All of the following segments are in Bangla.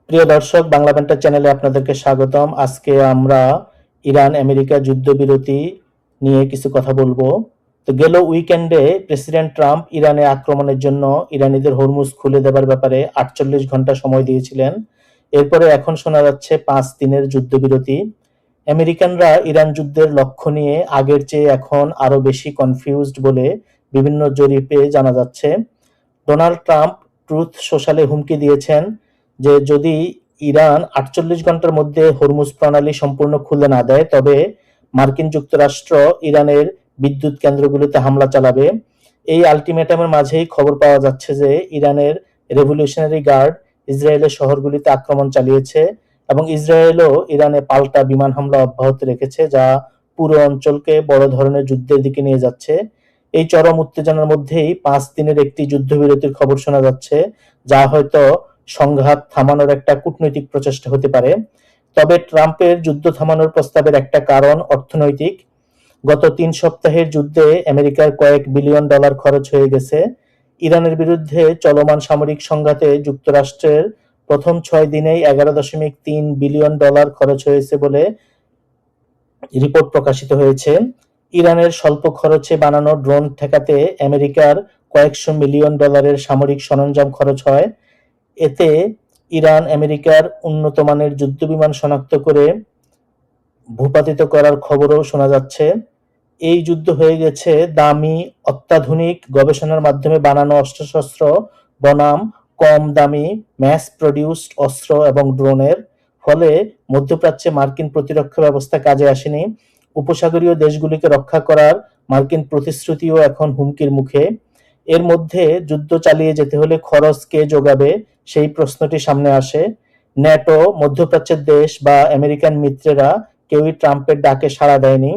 প্রিয় দর্শক, বাংলা ব্যান্টার চ্যানেলে আপনাদেরকে স্বাগতম। আজকে আমরা ইরান আমেরিকা যুদ্ধবিরতি নিয়ে কিছু কথা বলবো। তো গেল উইকেন্ডে প্রেসিডেন্ট ট্রাম্প ইরানে আক্রমণের জন্য ইরানিদের হরমুজ খুলে দেবার ব্যাপারে 48 ঘন্টা সময় দিয়েছিলেন। এরপরে এখন শোনা যাচ্ছে 5 দিনের যুদ্ধবিরতি। আমেরিকানরা ইরান যুদ্ধের লক্ষ্য নিয়ে আগের চেয়ে এখন আরো বেশি কনফিউজড বলে বিভিন্ন জরিপে জানা যাচ্ছে। ডোনাল্ড ট্রাম্প ট্রুথ সোশ্যালে হুমকি দিয়েছেন যে যদি ইরান 48 ঘন্টার মধ্যে হরমুজ প্রণালী সম্পূর্ণ খুলে না দেয় তবে মার্কিন যুক্তরাষ্ট্র ইরানের বিদ্যুৎ কেন্দ্রগুলোতে হামলা চালাবে। এই আলটিমেটামের মাঝেই খবর পাওয়া যাচ্ছে যে ইরানের রেভলিউশনারি গার্ড ইসরায়েলের শহরগুলিতে আক্রমণ চালিয়েছে এবং ইসরায়েলও ইরানে পাল্টা বিমান হামলা অব্যাহত রেখেছে, যা পুরো অঞ্চলকে বড় ধরনের যুদ্ধের দিকে নিয়ে যাচ্ছে। এই চরম উত্তেজনার মধ্যেই 5 দিনের একটি যুদ্ধবিরতির খবর শোনা যাচ্ছে, যা হয়তো সংঘাত থামানোর একটা কূটনৈতিক প্রচেষ্টা হতে পারে। তবে ট্রাম্পের যুদ্ধ থামানোর প্রস্তাবের একটা কারণ অর্থনৈতিক। গত 3 সপ্তাহের যুদ্ধে আমেরিকার কয়েক বিলিয়ন ডলার খরচ হয়ে গেছে। ইরানের বিরুদ্ধে চলমান সামরিক সংঘাতে যুক্তরাষ্ট্রের প্রথম 6 দিনেই 11.3 বিলিয়ন ডলার খরচ হয়েছে বলে রিপোর্ট প্রকাশিত হয়েছে। ইরানের স্বল্প খরচে বানানো ড্রোন ঠেকাতে আমেরিকার কয়েকশো মিলিয়ন ডলারের সামরিক সরঞ্জাম খরচ হয়। এতে ইরান আমেরিকার উন্নত মানের যুদ্ধবিমান শনাক্ত করে ভূপাতিত করার খবরও শোনা যাচ্ছে। এই যুদ্ধ হয়ে গেছে দামি অত্যাধুনিক গবেষণার মাধ্যমে বানানো অস্ত্রশস্ত্র বনাম কম দামি ম্যাস প্রডিউসড অস্ত্র এবং ড্রোনের। ফলে মধ্যপ্রাচ্যে মার্কিন প্রতিরক্ষা ব্যবস্থা কাজে আসেনি। উপসাগরীয় দেশগুলিকে রক্ষা করার মার্কিন প্রতিশ্রুতিও এখন হুমকির মুখে। এর মধ্যে যুদ্ধ চালিয়ে যেতে হলে খরচ কে যোগাবে, সেই প্রশ্নটি সামনে আসে। ন্যাটো, মধ্যপ্রাচ্যের দেশ বা আমেরিকান মিত্রেরা কেউই ট্রাম্পের ডাকে সাড়া দেয়নি।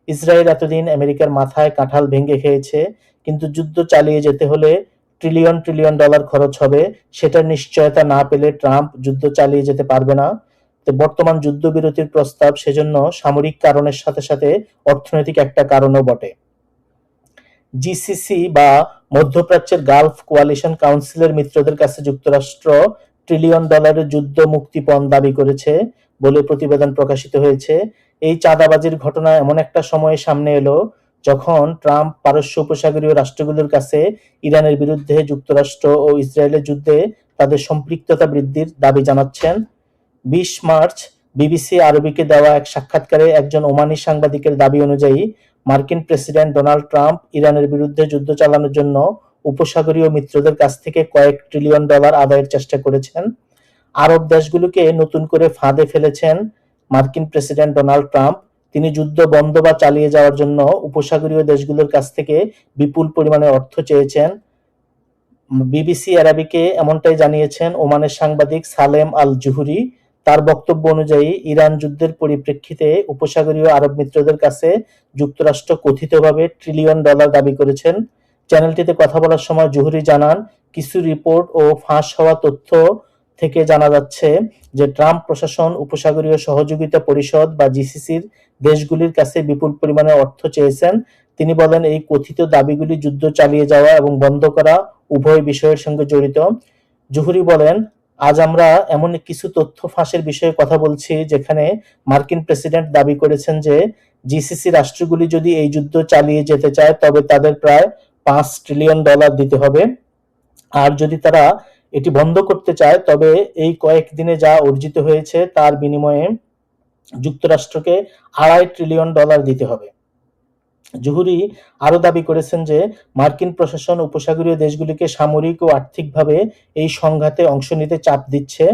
ইসরায়েল এতদিন আমেরিকার মাথায় কাঁঠাল ভেঙে খেয়েছে, কিন্তু যুদ্ধ চালিয়ে যেতে হলে ট্রিলিয়ন ট্রিলিয়ন ডলার খরচ হবে। সেটার নিশ্চয়তা না পেলে ট্রাম্প যুদ্ধ চালিয়ে যেতে পারবে না। তো বর্তমান যুদ্ধবিরতির প্রস্তাব সেজন্য সামরিক কারণের সাথে সাথে অর্থনৈতিক একটা কারণও বটে। জিসিসি বা মধ্যপ্রাচ্যের গালফ কোয়ালিশন কাউন্সিলের মিত্রদের কাছে যুক্তরাষ্ট্র ট্রিলিয়ন ডলারের যুদ্ধ মুক্তিপণ দাবি করেছে বলে প্রতিবেদন প্রকাশিত হয়েছে। এই চাঁদাবাজির ঘটনা এমন একটা সময়ে সামনে এলো যখন ট্রাম্প পারস্য উপসাগরীয় রাষ্ট্রগুলোর কাছে ইরানের বিরুদ্ধে যুক্তরাষ্ট্র ও ইসরায়েলের যুদ্ধে তাদের সম্পৃক্ততা বৃদ্ধির দাবি জানাচ্ছেন। 20 মার্চ বিবিসি আরবিকে দেওয়া এক সাক্ষাৎকারে একজন ওমানি সাংবাদিকের দাবি অনুযায়ী মার্কিন প্রেসিডেন্ট ডোনাল্ড ট্রাম্প ইরানের বিরুদ্ধে যুদ্ধ চালানোর জন্য উপসাগরীয় মিত্রদের কাছ থেকে কয়েক ট্রিলিয়ন ডলার আদায়ের চেষ্টা করেছেন। আরব দেশগুলোকে নতুন করে ফাঁদে ফেলেছেন মার্কিন প্রেসিডেন্ট ডোনাল্ড ট্রাম্প। তিনি যুদ্ধ বন্ধ বা চালিয়ে যাওয়ার জন্য উপসাগরীয় দেশগুলোর কাছ থেকে বিপুল পরিমাণে অর্থ চেয়েছেন। বিবিসি আরবিকে এমনটাই জানিয়েছেন ওমানের সাংবাদিক সালেম আল জুহুরি। তার বক্তব্য অনুযায়ী ইরান যুদ্ধের পরিপ্রেক্ষিতে উপসাগরীয় আরব মিত্রদের কাছে যুক্তরাষ্ট্র কথিতভাবে ট্রিলিয়ন ডলার দাবি করেছেন। চ্যানেলটিতে কথা বলার সময় জুহুরি জানান, কিছু রিপোর্ট ও ফাঁস হওয়া তথ্য থেকে জানা যাচ্ছে যে ট্রাম্প প্রশাসন উপসাগরীয় সহযোগিতা পরিষদ বা জিসিসির দেশগুলির কাছে বিপুল পরিমাণে অর্থ চেয়েছেন। তিনি বলেন, এই কথিত দাবিগুলি যুদ্ধ চালিয়ে যাওয়া এবং বন্ধ করা উভয় বিষয়ের সঙ্গে জড়িত। জুহুরি বলেন, আজ আমরা এমন কিছু তথ্য ফাঁসের বিষয়ে কথা বলছি যেখানে মার্কিন প্রেসিডেন্ট দাবি করেছেন যে জিসিসি রাষ্ট্রগুলি যদি এই যুদ্ধ চালিয়ে যেতে চায় তবে তাদের প্রায় 5 ট্রিলিয়ন ডলার দিতে হবে, আর যদি তারা এটি বন্ধ করতে চায় তবে এই কয়েকদিনে যা অর্জিত হয়েছে তার বিনিময়ে যুক্তরাষ্ট্রকে 2.5 ট্রিলিয়ন ডলার দিতে হবে। জুহুরি আরো দাবি করেছেন যে মার্কিন প্রশাসন উপসাগরীয় দেশগুলিকে সামরিক ও আর্থিকভাবে এই সংঘাতে অংশ নিতে চাপ দিচ্ছে।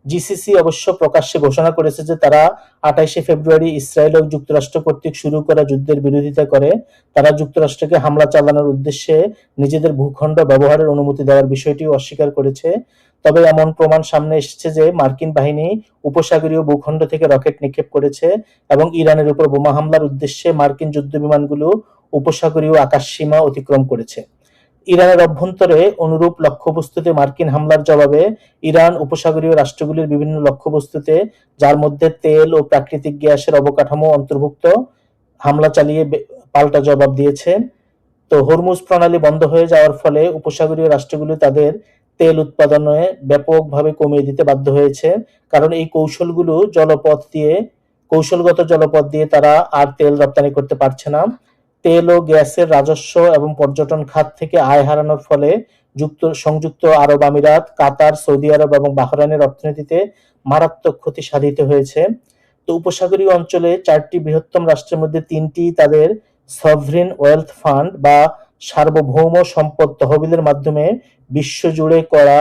জিসিসি অবশ্য প্রকাশ্যে ঘোষণা করেছে যে তারা 28 ফেব্রুয়ারি ইসরায়েল ও যুক্তরাষ্ট্র কর্তৃক শুরু করা যুদ্ধের বিরোধিতা করে। তারা যুক্তরাষ্ট্রকে হামলা চালানোর উদ্দেশ্যে নিজেদের ভূখণ্ড ব্যবহারের অনুমতি দেওয়ার বিষয়টিও অস্বীকার করেছে। তবে এমন প্রমাণ সামনে এসেছে যে মার্কিন বাহিনী উপসাগরীয় ভূখণ্ড থেকে রকেট নিক্ষেপ করেছে এবং ইরানের উপর বোমা হামলার উদ্দেশ্যে মার্কিন যুদ্ধবিমানগুলো উপসাগরীয় আকাশসীমা অতিক্রম করেছে। ইরানের অভ্যন্তরে অনুরূপ লক্ষ্যবস্তুতে মার্কিন হামলার জবাবে ইরান উপসাগরীয় রাষ্ট্রগুলির বিভিন্ন লক্ষ্যবস্তুতে, যার মধ্যে তেল ও প্রাকৃতিক গ্যাসের অবকাঠামো অন্তর্ভুক্ত, হামলা চালিয়ে পাল্টা জবাব দিয়েছে। তো হরমুজ প্রণালী বন্ধ হয়ে যাওয়ার ফলে উপসাগরীয় রাষ্ট্রগুলো তাদের তেল উৎপাদনে ব্যাপকভাবে কমিয়ে দিতে বাধ্য হয়েছে, কারণ এই কৌশলগত জলপথ দিয়ে তারা আর তেল রপ্তানি করতে পারছে না। তেল ও গ্যাসের রাজস্ব এবং পর্যটন খাত থেকে আয় হারানোর ফলে সংযুক্ত আরব আমিরাত, কাতার, সৌদি আরব এবং বাহরাইনের অর্থনীতিতে মারাত্মক ক্ষতি সাধিত হয়েছে। তো উপসাগরীয় অঞ্চলে 4টি বৃহত্তম রাষ্ট্রের মধ্যে 3টি তাদের সভরিন ওয়েলথ ফান্ড বা সার্বভৌম সম্পদ তহবিলের মাধ্যমে বিশ্বজুড়ে করা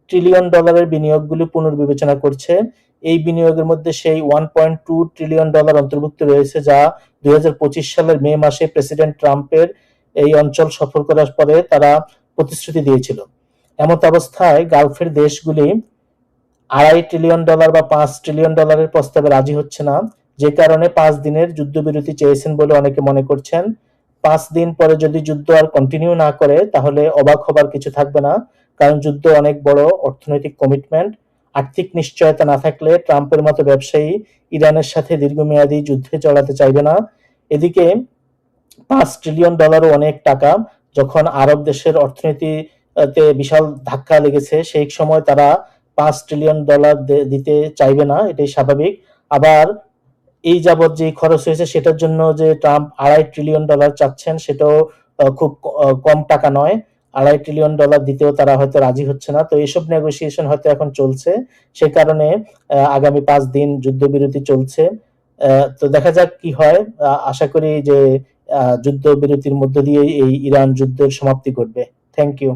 ট্রিলিয়ন ডলারের বিনিয়োগগুলি পুনর্বিবেচনা করছে। এই বিনিয়োগের মধ্যে সেই $1.2 ট্রিলিয়ন অন্তর্ভুক্ত রয়েছে, যা 2025 সালের মে মাসে প্রেসিডেন্ট ট্রাম্পের এই অঞ্চল সফর করার পরে তারা প্রতিশ্রুতি দিয়েছিল। এমত অবস্থায় গালফের দেশগুলি $2.5 ট্রিলিয়ন বা $5 ট্রিলিয়ন প্রস্তাবে রাজি হচ্ছে না, যে কারণে 5 দিনের যুদ্ধবিরতি চেয়েছেন বলে অনেকে মনে করছেন। 5 দিন পরে যদি যুদ্ধ আর কন্টিনিউ না করে, তাহলে অবাক হবার কিছু থাকবে না, কারণ যুদ্ধ অনেক বড় অর্থনৈতিক কমিটমেন্ট। আর্থিক নিশ্চয়তা না থাকলে ট্রাম্পের মতো ব্যবসায়ী ইরানের সাথে দীর্ঘমেয়াদী যুদ্ধে জড়াতে চাইবে না। এদিকে $5 ট্রিলিয়ন অনেক টাকা। যখন আরব দেশের অর্থনীতিতে বিশাল ধাক্কা লেগেছে, সেই সময় তারা $5 ট্রিলিয়ন দিতে চাইবে না, এটাই স্বাভাবিক। আবার এই যাবৎ যে খরচ হয়েছে সেটার জন্য যে ট্রাম্প $2.5 ট্রিলিয়ন চাচ্ছেন, সেটাও খুব কম টাকা নয়। $2.5 ট্রিলিয়ন দিতেও তারা হয়তো রাজি হচ্ছে না। তো এইসব নেগোসিয়েশন হয়তো এখন চলছে, সে কারণে আগামী 5 দিন যুদ্ধবিরতি চলছে। তো দেখা যাক কি হয়। আশা করি যে যুদ্ধবিরতির মধ্য দিয়ে এই ইরান যুদ্ধের সমাপ্তি ঘটবে। Thank you.